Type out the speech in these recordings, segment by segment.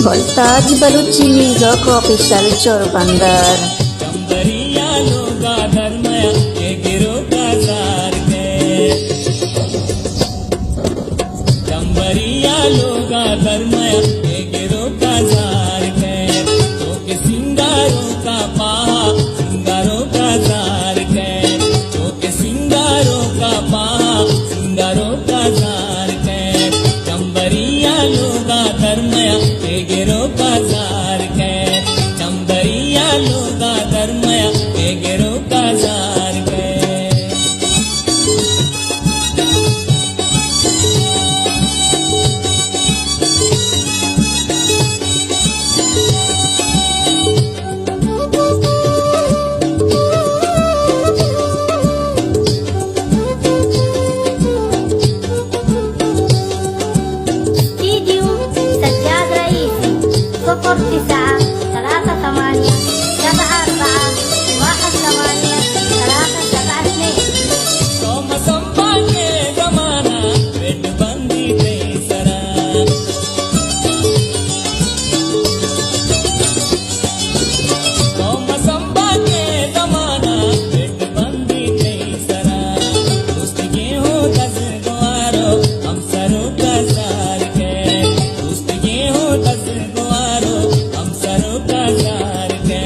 वोल्टाज बलूची music official चोरबंदर। चंबरिया लोगा धर्मया के गिरो बाजार के, चंबरिया लोगा धर्मया के गिरो बाजार के, तो के सिंगारों का पाहा सिंगारों का जार के, तो के सिंगारों का पाहा सिंगारों का जार के, चंबरिया लोगा धर्मया के गिरो बाजार के, चंबरिया लोगा धर्मया के गिरो बाजार के। Video Sajjad Raisi Sokor 9-7-4-7-4-1-8-1-2 सोम संपा के जमाना पेट बंदी तेसरा, सोम संपा के जमाना पेट बंदी तेसरा, दोस्त के हो 10 गुआरो हम सरो का जार के, दोस्त के हो 10 गुआरो हम सरो का जार के,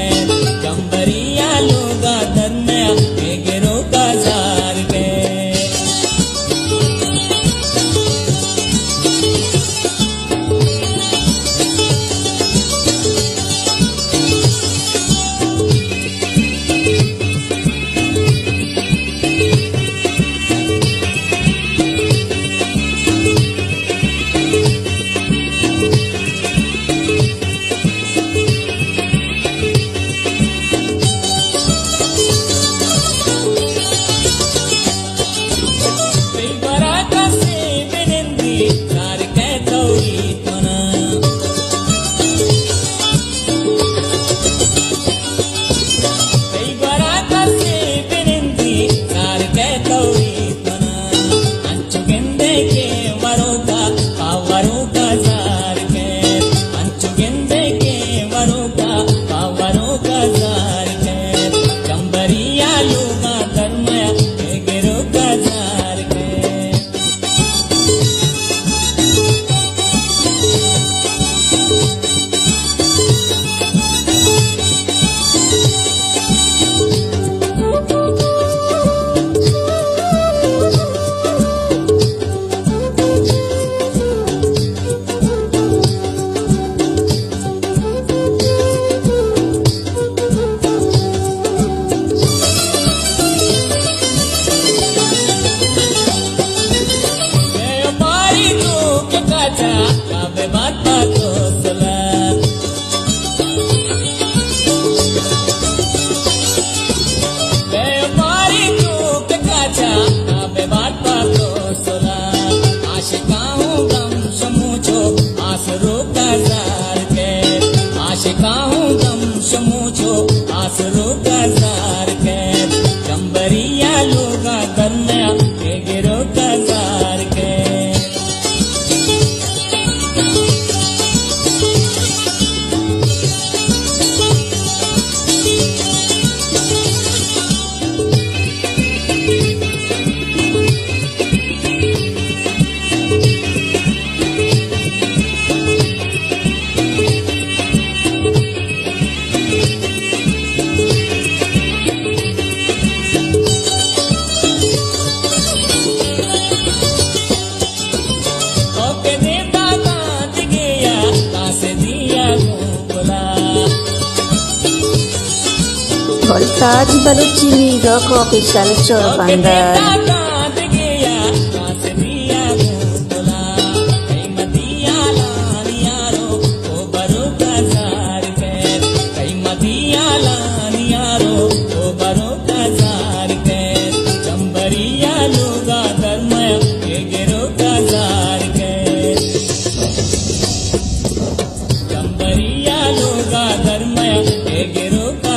चंबरिया लोगा धर्मया के गिरो का जार के। कई बराका से बिनंदी जार के तौरी तुना, कई बराका से बिनंदी जार के तौरी तुना, अंचु गेंदे के वरोगा पावरों का जार के, अंचु गेंदे के वरोगा पावरों का जार के, चंबरिया लोगा धर्मया के गिरो का जार के। व्यापारी तू के काचा काबे बात तो सुला, व्यापारी तू के काचा काबे बात तो सुला, आशिका हूँ गम समूचो आसरो का जार के, आशिका हूँ गम समूचो आसरो का जार के, चंबरिया लोगा धर्मया के गिरो का जार के। ओके देता कांच गया कासे दिया गोला, वोल्टाज बलूची म्यूजिक ऑफिशियल ओके चोरबंदर। देता कांच गया कासे दिया गोला, कई मदिया लानियारो ओ बरो का जार के, कई मदिया लानियारो ओ बरो का जार के, चंबरिया लोगा धर्मया के गिरो का जार के, चंबरिया लोगा धर्मया के गिरो का